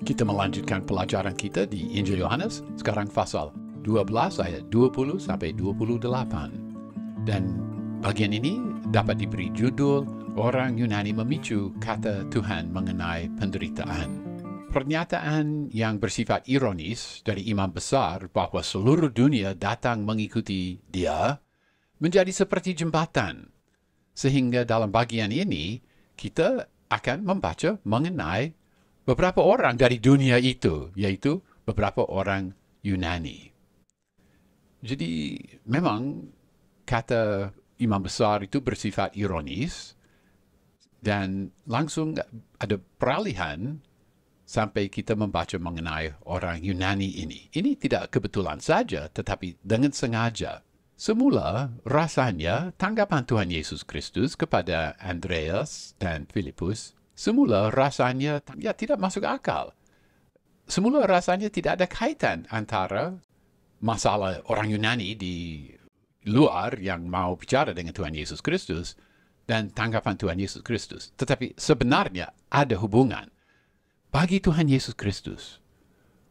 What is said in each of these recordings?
Kita melanjutkan pelajaran kita di Injil Yohanes, sekarang pasal 12 ayat 20 sampai 28. Dan bagian ini dapat diberi judul Orang Yunani Memicu Kata Tuhan Mengenai Penderitaan. Pernyataan yang bersifat ironis dari imam besar bahwa seluruh dunia datang mengikuti dia menjadi seperti jembatan. Sehingga dalam bagian ini kita akan membaca mengenai beberapa orang dari dunia itu, yaitu beberapa orang Yunani. Jadi memang kata imam besar itu bersifat ironis dan langsung ada peralihan sampai kita membaca mengenai orang Yunani ini. Ini tidak kebetulan saja, tetapi dengan sengaja. Semula rasanya tanggapan Tuhan Yesus Kristus kepada Andreas dan Filipus semula rasanya tidak masuk akal. Semula rasanya tidak ada kaitan antara masalah orang Yunani di luar yang mau bicara dengan Tuhan Yesus Kristus dan tanggapan Tuhan Yesus Kristus. Tetapi sebenarnya ada hubungan. Bagi Tuhan Yesus Kristus,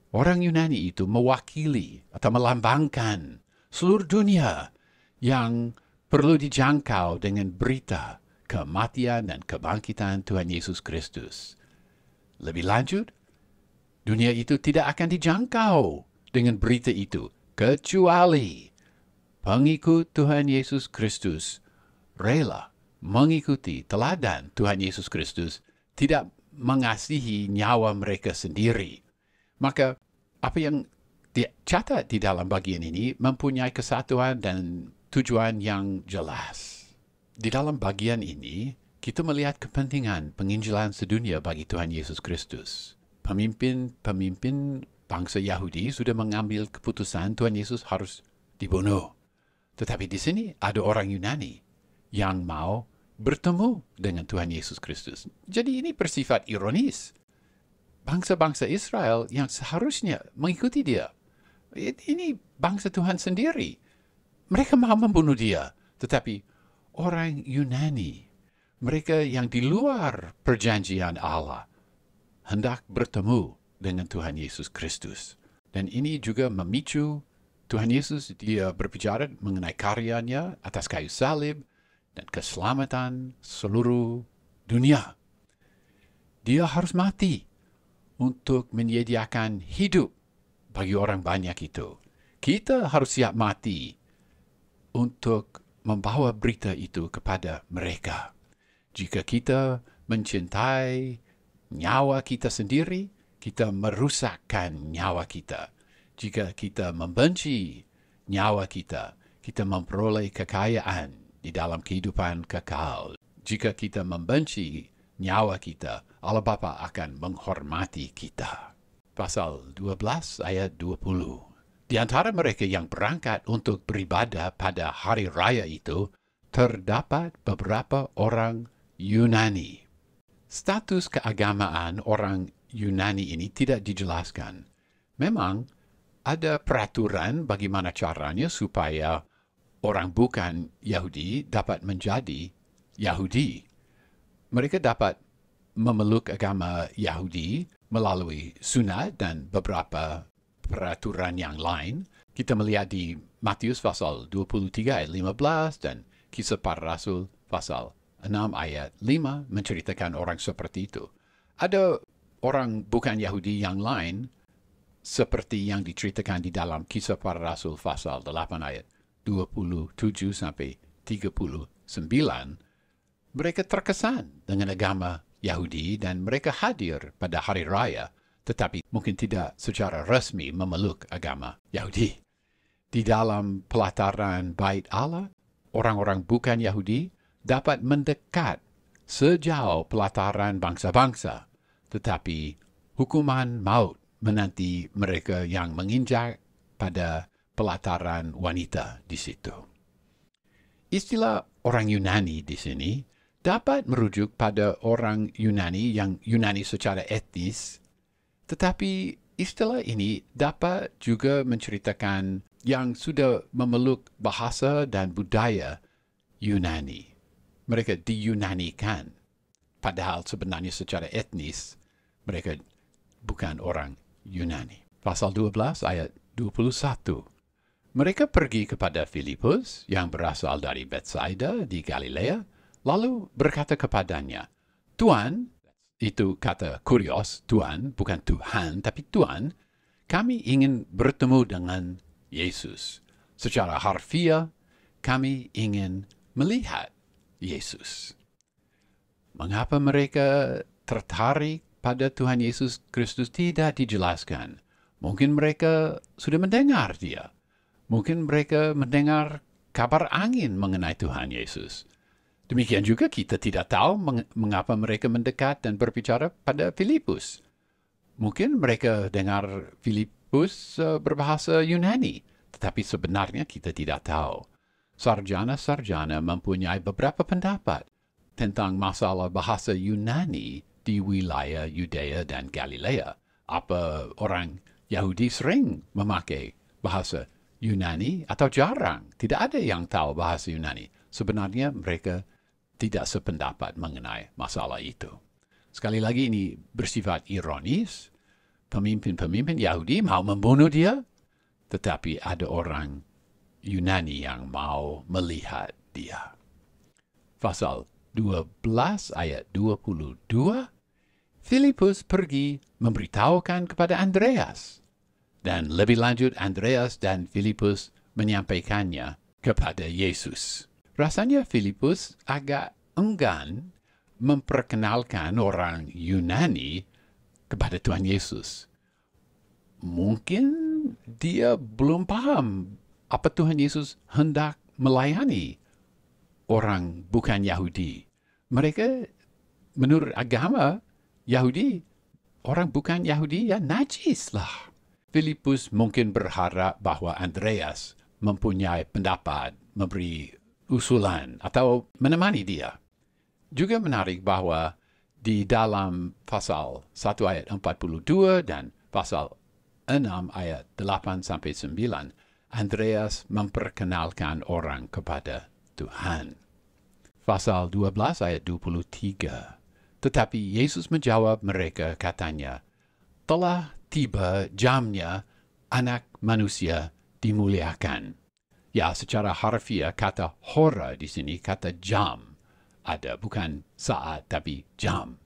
orang Yunani itu mewakili atau melambangkan seluruh dunia yang perlu dijangkau dengan berita kematian dan kebangkitan Tuhan Yesus Kristus. Lebih lanjut, dunia itu tidak akan dijangkau dengan berita itu, kecuali pengikut Tuhan Yesus Kristus rela mengikuti teladan Tuhan Yesus Kristus, tidak mengasihi nyawa mereka sendiri. Maka apa yang dicatat di dalam bagian ini mempunyai kesatuan dan tujuan yang jelas. Di dalam bagian ini, kita melihat kepentingan penginjilan sedunia bagi Tuhan Yesus Kristus. Pemimpin bangsa Yahudi sudah mengambil keputusan Tuhan Yesus harus dibunuh. Tetapi di sini ada orang Yunani yang mau bertemu dengan Tuhan Yesus Kristus. Jadi ini bersifat ironis. Bangsa-bangsa Israel yang seharusnya mengikuti dia. Ini bangsa Tuhan sendiri. Mereka mau membunuh dia. Tetapi orang Yunani, mereka yang di luar perjanjian Allah, hendak bertemu dengan Tuhan Yesus Kristus. Dan ini juga memicu Tuhan Yesus, dia berbicara mengenai karyanya atas kayu salib dan keselamatan seluruh dunia. Dia harus mati untuk menyediakan hidup bagi orang banyak itu. Kita harus siap mati untuk membawa berita itu kepada mereka. Jika kita mencintai nyawa kita sendiri, kita merusakkan nyawa kita. Jika kita membenci nyawa kita, kita memperoleh kekayaan di dalam kehidupan kekal. Jika kita membenci nyawa kita, Allah Bapa akan menghormati kita. Pasal 12 ayat 20. Di antara mereka yang berangkat untuk beribadah pada hari raya itu, terdapat beberapa orang Yunani. Status keagamaan orang Yunani ini tidak dijelaskan. Memang ada peraturan bagaimana caranya supaya orang bukan Yahudi dapat menjadi Yahudi. Mereka dapat memeluk agama Yahudi melalui sunat dan beberapa peraturan yang lain. Kita melihat di Matius pasal 23 ayat 15 dan Kisah Para Rasul pasal 6 ayat 5 menceritakan orang seperti itu. Ada orang bukan Yahudi yang lain seperti yang diceritakan di dalam Kisah Para Rasul pasal 8 ayat 27 sampai 39. Mereka terkesan dengan agama Yahudi dan mereka hadir pada hari raya, tetapi mungkin tidak secara resmi memeluk agama Yahudi. Di dalam pelataran Bait Allah, orang-orang bukan Yahudi dapat mendekat sejauh pelataran bangsa-bangsa, tetapi hukuman maut menanti mereka yang menginjak pada pelataran wanita di situ. Istilah orang Yunani di sini dapat merujuk pada orang Yunani yang Yunani secara etnis, tetapi istilah ini dapat juga menceritakan yang sudah memeluk bahasa dan budaya Yunani. Mereka diyunanikan, padahal sebenarnya secara etnis mereka bukan orang Yunani. Pasal 12 ayat 21. Mereka pergi kepada Filipus yang berasal dari Bethsaida di Galilea, lalu berkata kepadanya, Tuan, itu kata kurios, Tuan, bukan Tuhan, tapi Tuan, kami ingin bertemu dengan Yesus. Secara harfiah, kami ingin melihat Yesus. Mengapa mereka tertarik pada Tuhan Yesus Kristus tidak dijelaskan. Mungkin mereka sudah mendengar dia. Mungkin mereka mendengar kabar angin mengenai Tuhan Yesus. Demikian juga kita tidak tahu mengapa mereka mendekat dan berbicara pada Filipus. Mungkin mereka dengar Filipus berbahasa Yunani, tetapi sebenarnya kita tidak tahu. Sarjana-sarjana mempunyai beberapa pendapat tentang masalah bahasa Yunani di wilayah Yudea dan Galilea. Apa orang Yahudi sering memakai bahasa Yunani atau jarang? Tidak ada yang tahu bahasa Yunani. Sebenarnya mereka tidak sependapat mengenai masalah itu. Sekali lagi ini bersifat ironis. Pemimpin-pemimpin Yahudi mau membunuh dia, tetapi ada orang Yunani yang mau melihat dia. Pasal 12 ayat 22, Filipus pergi memberitahukan kepada Andreas. Dan lebih lanjut, Andreas dan Filipus menyampaikannya kepada Yesus. Rasanya Filipus agak enggan memperkenalkan orang Yunani kepada Tuhan Yesus. Mungkin dia belum paham apa Tuhan Yesus hendak melayani orang bukan Yahudi. Mereka menurut agama Yahudi, orang bukan Yahudi ya najis lah. Filipus mungkin berharap bahwa Andreas mempunyai pendapat, memberi usulan, atau menemani dia. Juga menarik bahwa di dalam pasal 1 ayat 42 dan pasal 6 ayat 8-9, Andreas memperkenalkan orang kepada Tuhan. Pasal 12 ayat 23. Tetapi Yesus menjawab mereka katanya, telah tiba jamnya anak manusia dimuliakan. Ya, secara harfiah kata hora di sini, kata jam. Ada, bukan saat, tapi jam.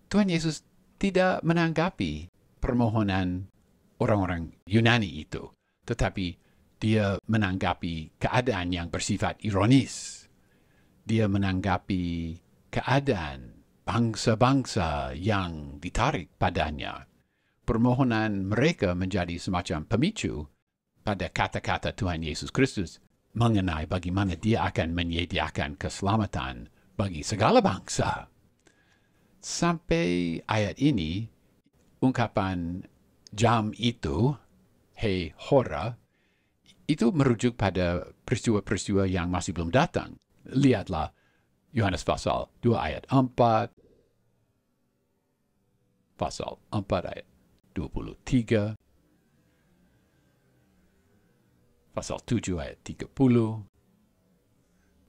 Tuhan Yesus tidak menanggapi permohonan orang-orang Yunani itu, tetapi dia menanggapi keadaan yang bersifat ironis. Dia menanggapi keadaan bangsa-bangsa yang ditarik padanya. Permohonan mereka menjadi semacam pemicu pada kata-kata Tuhan Yesus Kristus mengenai bagaimana dia akan menyediakan keselamatan bagi segala bangsa. Sampai ayat ini, ungkapan jam itu, hei hora, itu merujuk pada peristiwa-peristiwa yang masih belum datang. Lihatlah Yohanes pasal 2 ayat 4, pasal 4 ayat 23, pasal 7 ayat 30,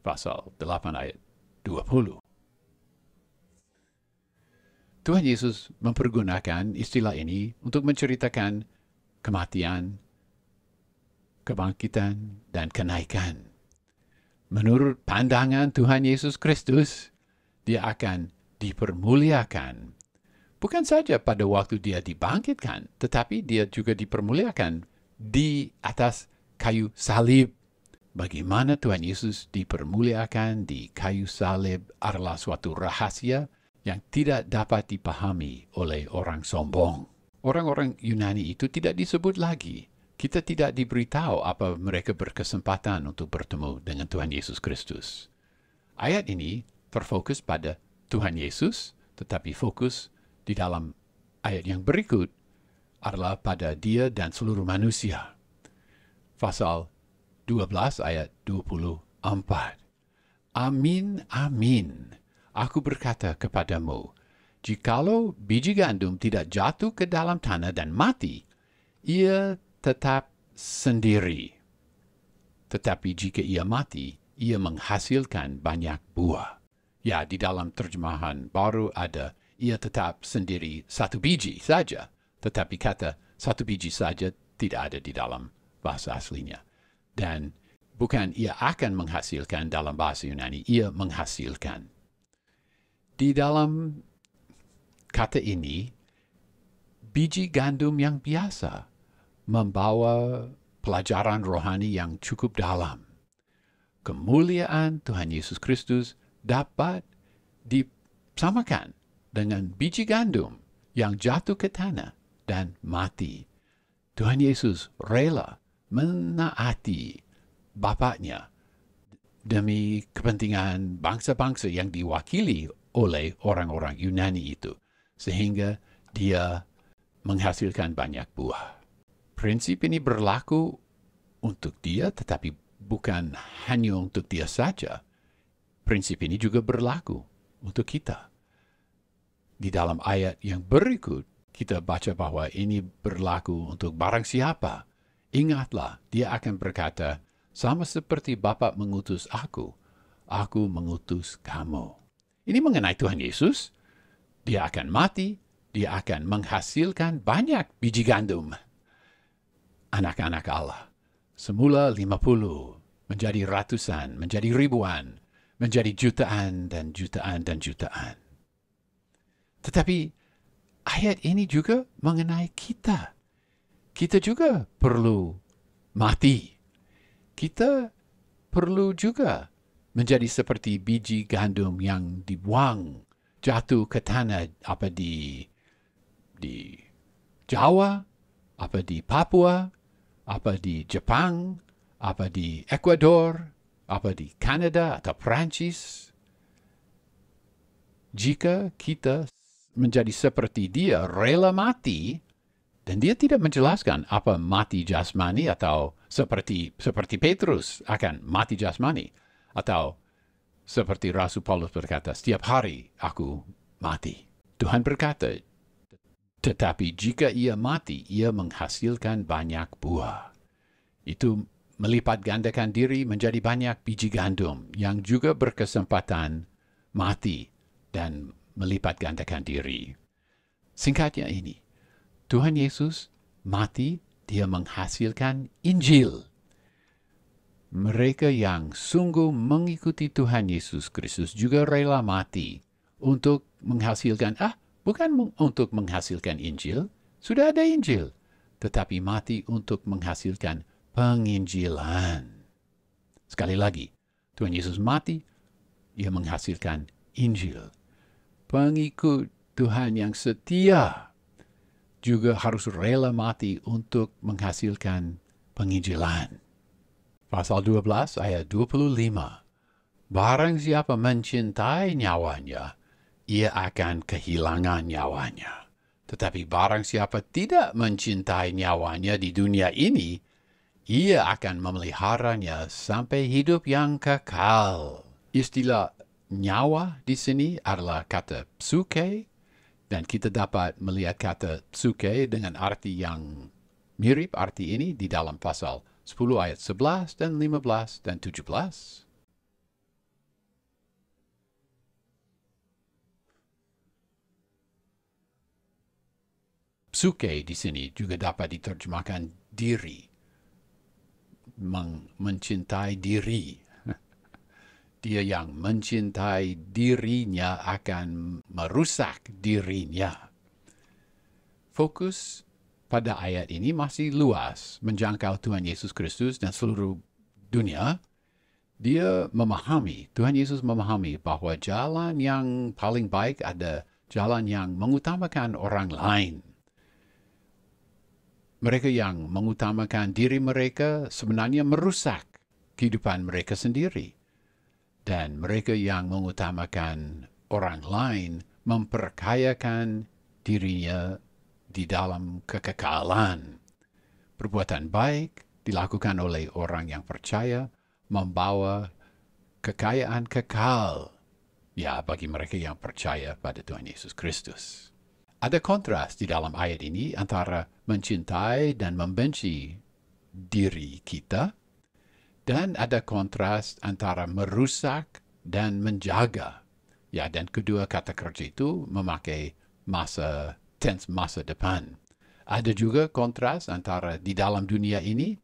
pasal 8 ayat 20. Tuhan Yesus mempergunakan istilah ini untuk menceritakan kematian, kebangkitan, dan kenaikan. Menurut pandangan Tuhan Yesus Kristus, dia akan dipermuliakan. Bukan saja pada waktu dia dibangkitkan, tetapi dia juga dipermuliakan di atas kayu salib. Bagaimana Tuhan Yesus dipermuliakan di kayu salib adalah suatu rahasia yang tidak dapat dipahami oleh orang sombong. Orang-orang Yunani itu tidak disebut lagi. Kita tidak diberitahu apa mereka berkesempatan untuk bertemu dengan Tuhan Yesus Kristus. Ayat ini terfokus pada Tuhan Yesus, tetapi fokus di dalam ayat yang berikut adalah pada dia dan seluruh manusia. Pasal 12 ayat 24. Amin, amin. Aku berkata kepadamu, jikalau biji gandum tidak jatuh ke dalam tanah dan mati, ia tetap sendiri. Tetapi jika ia mati, ia menghasilkan banyak buah. Ya, di dalam terjemahan baru ada, ia tetap sendiri satu biji saja. Tetapi kata satu biji saja tidak ada di dalam bahasa aslinya. Dan bukan ia akan menghasilkan dalam bahasa Yunani, ia menghasilkan. Di dalam kata ini, biji gandum yang biasa membawa pelajaran rohani yang cukup dalam. Kemuliaan Tuhan Yesus Kristus dapat disamakan dengan biji gandum yang jatuh ke tanah dan mati. Tuhan Yesus rela menaati Bapaknya demi kepentingan bangsa-bangsa yang diwakili oleh orang-orang Yunani itu, sehingga dia menghasilkan banyak buah. Prinsip ini berlaku untuk dia, tetapi bukan hanya untuk dia saja. Prinsip ini juga berlaku untuk kita. Di dalam ayat yang berikut, kita baca bahwa ini berlaku untuk barang siapa. Ingatlah, dia akan berkata, sama seperti Bapa mengutus aku mengutus kamu. Ini mengenai Tuhan Yesus. Dia akan mati, dia akan menghasilkan banyak biji gandum. Anak-anak Allah, semula 50, menjadi ratusan, menjadi ribuan, menjadi jutaan dan jutaan dan jutaan. Tetapi ayat ini juga mengenai kita. Kita juga perlu mati. Kita perlu juga menjadi seperti biji gandum yang dibuang, jatuh ke tanah, apa di Jawa, apa di Papua, apa di Jepang, apa di Ekuador, apa di Kanada atau Prancis. Jika kita menjadi seperti dia, rela mati, dan dia tidak menjelaskan apa mati jasmani atau seperti Petrus akan mati jasmani, atau seperti Rasul Paulus berkata, setiap hari aku mati. Tuhan berkata, tetapi jika ia mati, ia menghasilkan banyak buah. Itu melipat gandakan diri menjadi banyak biji gandum yang juga berkesempatan mati dan melipat gandakan diri. Singkatnya ini, Tuhan Yesus mati, dia menghasilkan Injil. Mereka yang sungguh mengikuti Tuhan Yesus Kristus juga rela mati untuk menghasilkan, bukan untuk menghasilkan Injil, sudah ada Injil, tetapi mati untuk menghasilkan penginjilan. Sekali lagi, Tuhan Yesus mati, ia menghasilkan Injil. Pengikut Tuhan yang setia juga harus rela mati untuk menghasilkan penginjilan. Pasal 12 ayat 25. Barang siapa mencintai nyawanya, ia akan kehilangan nyawanya. Tetapi barang siapa tidak mencintai nyawanya di dunia ini, ia akan memeliharanya sampai hidup yang kekal. Istilah nyawa di sini adalah kata psuke, dan kita dapat melihat kata psuke dengan arti yang mirip arti ini di dalam pasal 10 ayat 11 dan 15 dan 17. Psuke di sini juga dapat diterjemahkan diri, mencintai diri. Dia yang mencintai dirinya akan merusak dirinya. Fokus pada ayat ini masih luas menjangkau Tuhan Yesus Kristus dan seluruh dunia. Dia memahami, Tuhan Yesus memahami bahwa jalan yang paling baik ada jalan yang mengutamakan orang lain. Mereka yang mengutamakan diri mereka sebenarnya merusak kehidupan mereka sendiri. Dan mereka yang mengutamakan orang lain memperkayakan dirinya di dalam kekekalan. Perbuatan baik dilakukan oleh orang yang percaya membawa kekayaan kekal, ya, bagi mereka yang percaya pada Tuhan Yesus Kristus. Ada kontras di dalam ayat ini antara mencintai dan membenci diri kita, dan ada kontras antara merusak dan menjaga Ya, dan kedua kata kerja itu memakai tense masa depan. Ada juga kontras antara di dalam dunia ini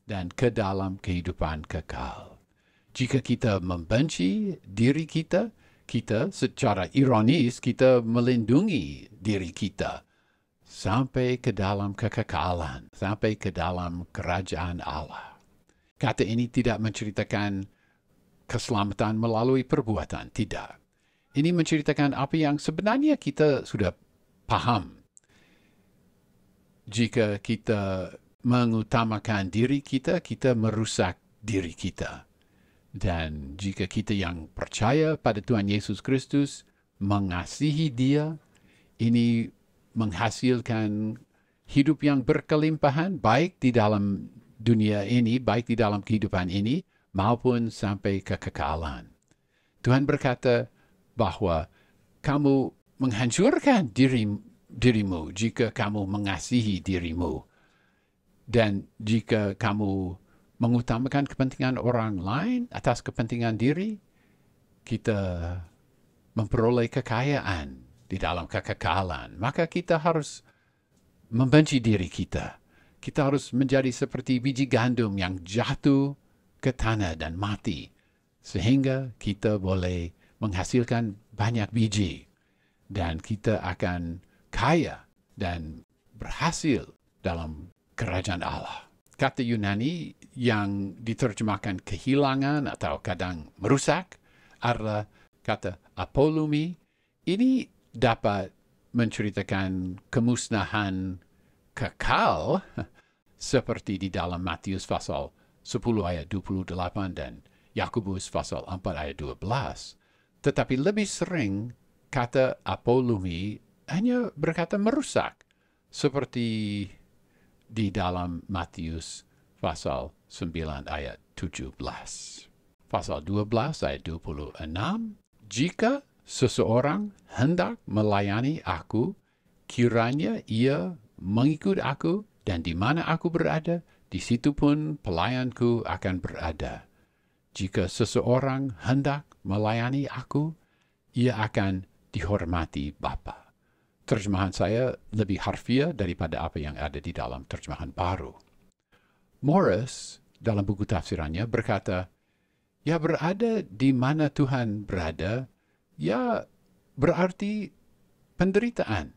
dan ke dalam kehidupan kekal. Jika kita membenci diri kita, kita secara ironis kita melindungi diri kita sampai ke dalam kekekalan, sampai ke dalam kerajaan Allah. Kata ini tidak menceritakan keselamatan melalui perbuatan, tidak. Ini menceritakan apa yang sebenarnya kita sudah paham. Jika kita mengutamakan diri kita, kita merusak diri kita. Dan jika kita yang percaya pada Tuhan Yesus Kristus, mengasihi Dia, ini menghasilkan hidup yang berkelimpahan, baik di dalam dunia ini, baik di dalam kehidupan ini, maupun sampai kekekalan. Tuhan berkata bahwa kamu menghancurkan dirimu jika kamu mengasihi dirimu. Dan jika kamu mengutamakan kepentingan orang lain atas kepentingan diri, kita memperoleh kekayaan di dalam kekekalan. Maka kita harus membenci diri kita. Kita harus menjadi seperti biji gandum yang jatuh ke tanah dan mati, sehingga kita boleh menghasilkan banyak biji. Dan kita akan kaya dan berhasil dalam kerajaan Allah. Kata Yunani yang diterjemahkan kehilangan atau kadang merusak adalah kata apolumi. Ini dapat menceritakan kemusnahan kekal seperti di dalam Matius pasal 10 ayat 28 dan Yakobus pasal 4 ayat 12. Tetapi lebih sering kata apolumi hanya berkata merusak, seperti di dalam Matius pasal 9 ayat 17. Pasal 12 ayat 26, jika seseorang hendak melayani aku, kiranya ia mengikut aku, dan di mana aku berada, di situ pun pelayanku akan berada. Jika seseorang hendak melayani aku, ia akan dihormati Bapa. Terjemahan saya lebih harfiah daripada apa yang ada di dalam terjemahan baru. Morris dalam buku tafsirannya berkata, ya berada di mana Tuhan berada, ya berarti penderitaan.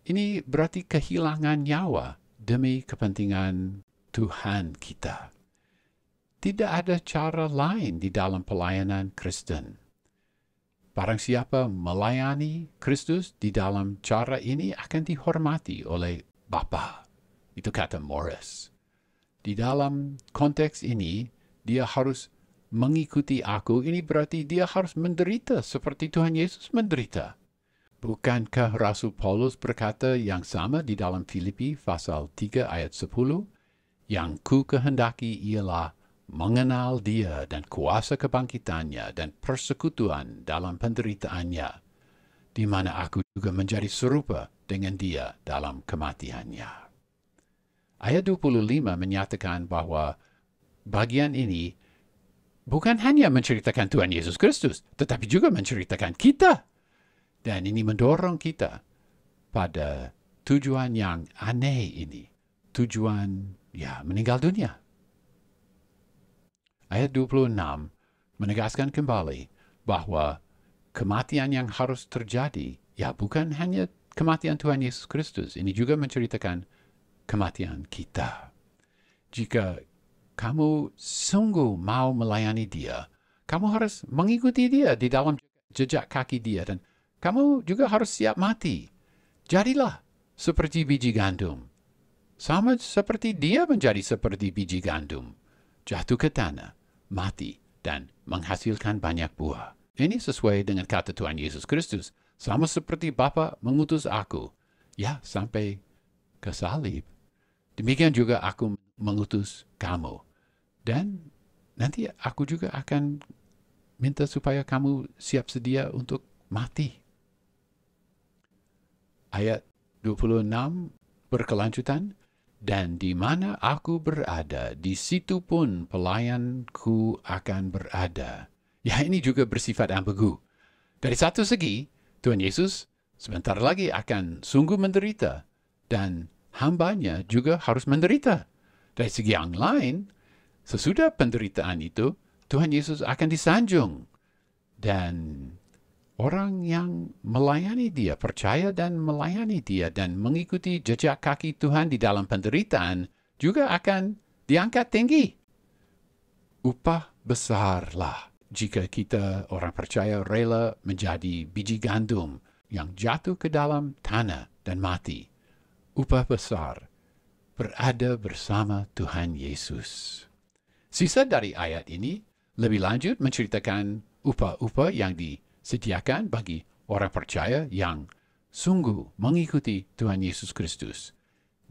Ini berarti kehilangan nyawa demi kepentingan Tuhan kita. Tidak ada cara lain di dalam pelayanan Kristen. Barang siapa melayani Kristus di dalam cara ini akan dihormati oleh Bapa. Itu kata Morris. Di dalam konteks ini, dia harus mengikuti aku. Ini berarti dia harus menderita seperti Tuhan Yesus menderita. Bukankah Rasul Paulus berkata yang sama di dalam Filipi pasal 3 ayat 10? Yang ku kehendaki ialah mengenal Dia dan kuasa kebangkitannya dan persekutuan dalam penderitaannya, di mana aku juga menjadi serupa dengan Dia dalam kematiannya. Ayat 25 menyatakan bahwa bagian ini bukan hanya menceritakan Tuhan Yesus Kristus, tetapi juga menceritakan kita. Dan ini mendorong kita pada tujuan yang aneh ini, tujuan meninggal dunia. Ayat 26 menegaskan kembali bahwa kematian yang harus terjadi, bukan hanya kematian Tuhan Yesus Kristus, ini juga menceritakan kematian kita. Jika kamu sungguh mau melayani Dia, kamu harus mengikuti Dia di dalam jejak kaki Dia, dan kamu juga harus siap mati. Jadilah seperti biji gandum. Sama seperti Dia menjadi seperti biji gandum. Jatuh ke tanah, mati, dan menghasilkan banyak buah. Ini sesuai dengan kata Tuhan Yesus Kristus. Sama seperti Bapa mengutus aku, sampai ke salib. Demikian juga aku mengutus kamu. Dan nanti aku juga akan minta supaya kamu siap sedia untuk mati. Ayat 26 berkelanjutan, dan di mana aku berada, di situ pun pelayanku akan berada. Ini juga bersifat ambigu. Dari satu segi, Tuhan Yesus sebentar lagi akan sungguh menderita, dan hambanya juga harus menderita. Dari segi yang lain, sesudah penderitaan itu, Tuhan Yesus akan disanjung. Dan orang yang melayani dia, percaya dan melayani dia, dan mengikuti jejak kaki Tuhan di dalam penderitaan, juga akan diangkat tinggi. Upah besarlah jika kita orang percaya rela menjadi biji gandum yang jatuh ke dalam tanah dan mati. Upah besar berada bersama Tuhan Yesus. Sisa dari ayat ini lebih lanjut menceritakan upah-upah yang disediakan bagi orang percaya yang sungguh mengikuti Tuhan Yesus Kristus.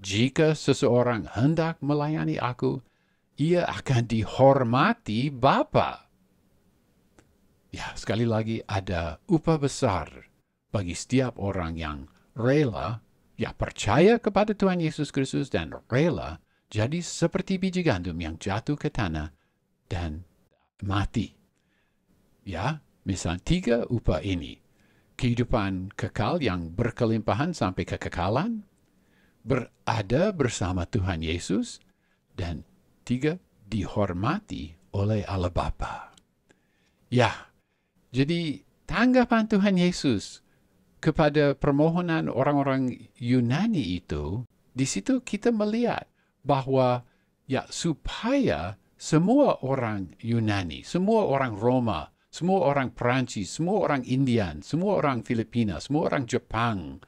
Jika seseorang hendak melayani aku, ia akan dihormati Bapa. Ya, sekali lagi ada upah besar bagi setiap orang yang rela, ya percaya kepada Tuhan Yesus Kristus dan rela jadi seperti biji gandum yang jatuh ke tanah dan mati. Ya, misal 3 upah ini. Kehidupan kekal yang berkelimpahan sampai kekekalan, berada bersama Tuhan Yesus, dan 3, dihormati oleh Allah Bapa. Ya, jadi tanggapan Tuhan Yesus kepada permohonan orang-orang Yunani itu, di situ kita melihat bahwa ya supaya semua orang Yunani, semua orang Roma, semua orang Perancis, semua orang Indian, semua orang Filipina, semua orang Jepang,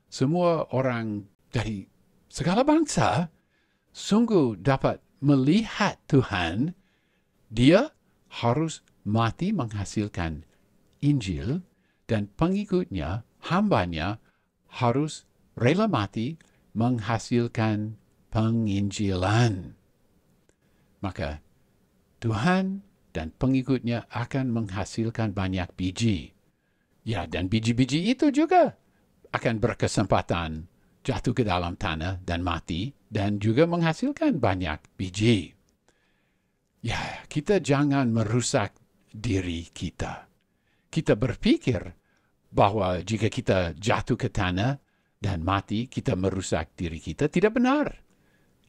semua orang dari segala bangsa sungguh dapat melihat Tuhan, dia harus mati menghasilkan Injil, dan pengikutnya, hambanya, harus rela mati menghasilkan penginjilan. Maka Tuhan dan pengikutnya akan menghasilkan banyak biji. Ya, dan biji-biji itu juga akan berkesempatan jatuh ke dalam tanah dan mati, dan juga menghasilkan banyak biji. Ya, kita jangan merusak diri kita. Kita berpikir bahwa jika kita jatuh ke tanah dan mati, kita merusak diri kita. Tidak benar.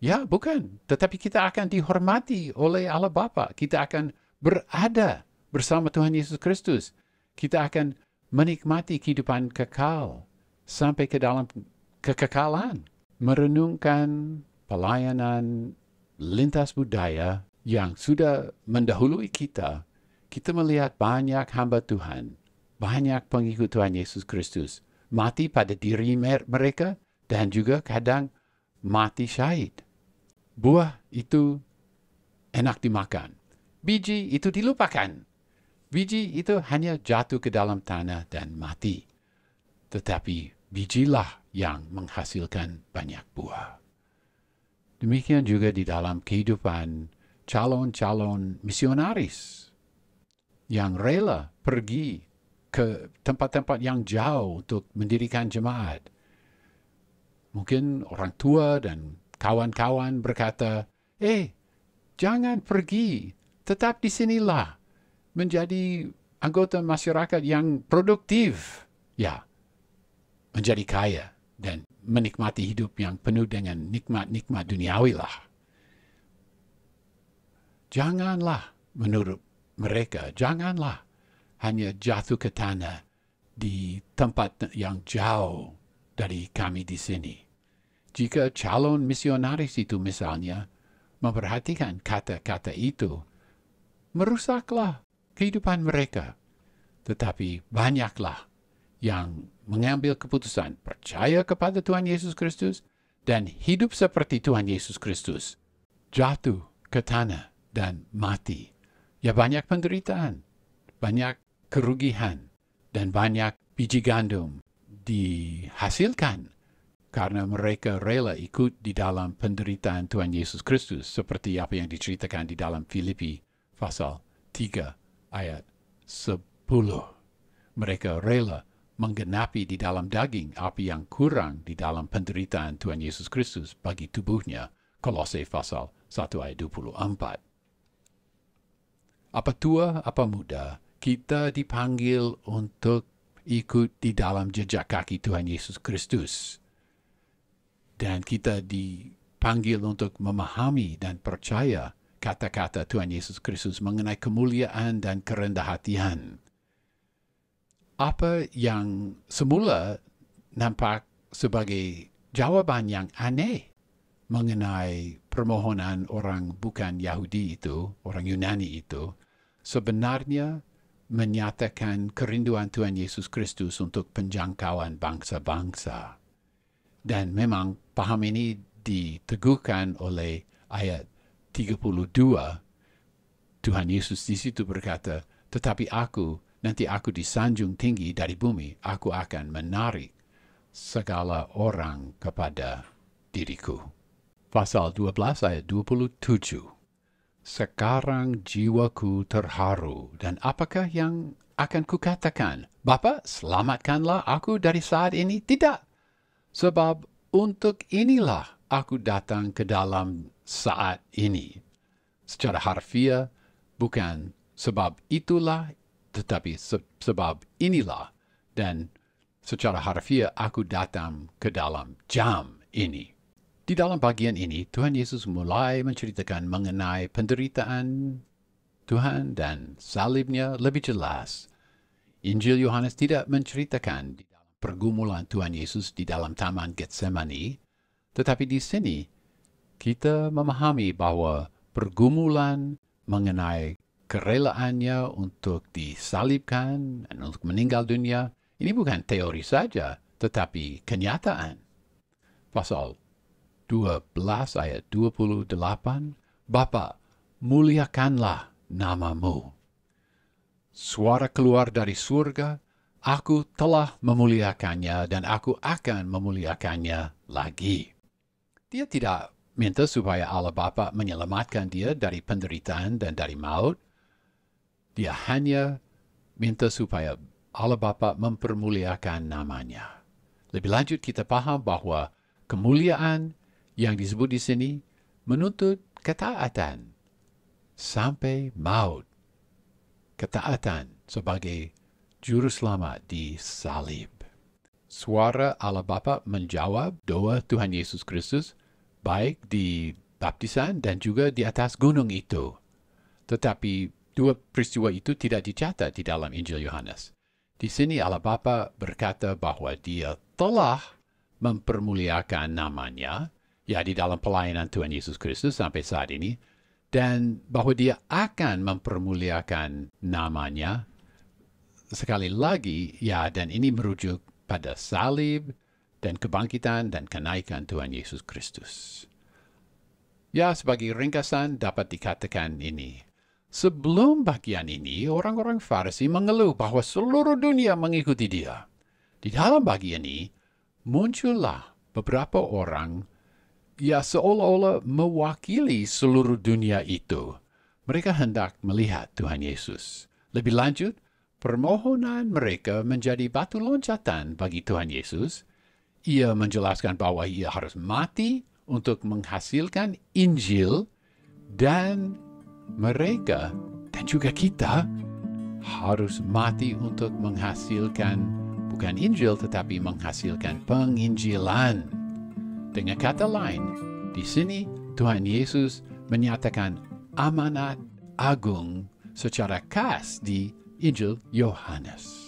Ya, bukan. Tetapi kita akan dihormati oleh Allah Bapa. Kita akan berada bersama Tuhan Yesus Kristus. Kita akan menikmati kehidupan kekal sampai ke dalam kekekalan. Merenungkan pelayanan lintas budaya yang sudah mendahului kita, kita melihat banyak hamba Tuhan, banyak pengikut Tuhan Yesus Kristus, mati pada diri mereka dan juga kadang mati syahid. Buah itu enak dimakan. Biji itu dilupakan. Biji itu hanya jatuh ke dalam tanah dan mati. Tetapi bijilah yang menghasilkan banyak buah. Demikian juga di dalam kehidupan calon-calon misionaris yang rela pergi ke tempat-tempat yang jauh untuk mendirikan jemaat. Mungkin orang tua dan kawan-kawan berkata, jangan pergi, tetap di sinilah, menjadi anggota masyarakat yang produktif. Ya, menjadi kaya dan menikmati hidup yang penuh dengan nikmat-nikmat duniawi lah. Janganlah, menurut mereka, janganlah hanya jatuh ke tanah di tempat yang jauh dari kami di sini. Jika calon misionaris itu misalnya memperhatikan kata-kata itu, merusaklah kehidupan mereka. Tetapi banyaklah yang mengambil keputusan percaya kepada Tuhan Yesus Kristus dan hidup seperti Tuhan Yesus Kristus. Jatuh ke tanah dan mati. Ya, banyak penderitaan, banyak kerugian, dan banyak biji gandum dihasilkan karena mereka rela ikut di dalam penderitaan Tuhan Yesus Kristus, seperti apa yang diceritakan di dalam Filipi pasal 3 ayat 10. Mereka rela menggenapi di dalam daging apa yang kurang di dalam penderitaan Tuhan Yesus Kristus bagi tubuhnya. Kolose pasal 1 ayat 24. Apa tua, apa muda, kita dipanggil untuk ikut di dalam jejak kaki Tuhan Yesus Kristus. Dan kita dipanggil untuk memahami dan percaya kata-kata Tuhan Yesus Kristus mengenai kemuliaan dan kerendah hatian. Apa yang semula nampak sebagai jawaban yang aneh mengenai permohonan orang bukan Yahudi itu, orang Yunani itu, sebenarnya menyatakan kerinduan Tuhan Yesus Kristus untuk penjangkauan bangsa-bangsa. Dan memang paham ini diteguhkan oleh ayat 32. Tuhan Yesus di situ berkata, tetapi nanti aku disanjung tinggi dari bumi, aku akan menarik segala orang kepada diriku. Pasal 12 ayat 27. Sekarang jiwaku terharu, dan apakah yang akan kukatakan? Bapa, selamatkanlah aku dari saat ini. Tidak, sebab untuk inilah aku datang ke dalam saat ini. Secara harfiah, bukan sebab itulah, tetapi sebab inilah. Dan secara harfiah, aku datang ke dalam jam ini. Di dalam bagian ini, Tuhan Yesus mulai menceritakan mengenai penderitaan Tuhan dan salibnya lebih jelas. Injil Yohanes tidak menceritakan di dalam pergumulan Tuhan Yesus di dalam Taman Getsemani, tetapi di sini kita memahami bahwa pergumulan mengenai kerelaannya untuk disalibkan dan untuk meninggal dunia, ini bukan teori saja, tetapi kenyataan. Pasal 12 ayat 28, Bapa, muliakanlah namamu. Suara keluar dari surga, aku telah memuliakannya dan aku akan memuliakannya lagi. Dia tidak minta supaya Allah Bapa menyelamatkan dia dari penderitaan dan dari maut. Dia hanya minta supaya Allah Bapa mempermuliakan namanya. Lebih lanjut kita paham bahwa kemuliaan yang disebut di sini menuntut ketaatan sampai maut. Ketaatan sebagai juru selamat di salib. Suara Allah Bapa menjawab doa Tuhan Yesus Kristus baik di baptisan dan juga di atas gunung itu. Tetapi dua peristiwa itu tidak dicatat di dalam Injil Yohanes. Di sini Allah Bapa berkata bahwa dia telah mempermuliakan namanya, ya di dalam pelayanan Tuhan Yesus Kristus sampai saat ini, dan bahwa dia akan mempermuliakan namanya sekali lagi, ya, dan ini merujuk pada salib dan kebangkitan dan kenaikan Tuhan Yesus Kristus. Ya, sebagai ringkasan dapat dikatakan ini. Sebelum bagian ini, orang-orang Farisi mengeluh bahwa seluruh dunia mengikuti dia. Di dalam bagian ini, muncullah beberapa orang ya seolah-olah mewakili seluruh dunia itu. Mereka hendak melihat Tuhan Yesus. Lebih lanjut, permohonan mereka menjadi batu loncatan bagi Tuhan Yesus. Ia menjelaskan bahwa ia harus mati untuk menghasilkan Injil, dan mereka dan juga kita harus mati untuk menghasilkan bukan Injil tetapi menghasilkan penginjilan. Dengan kata lain, di sini Tuhan Yesus menyatakan amanat agung secara khas di Injil Yohanes.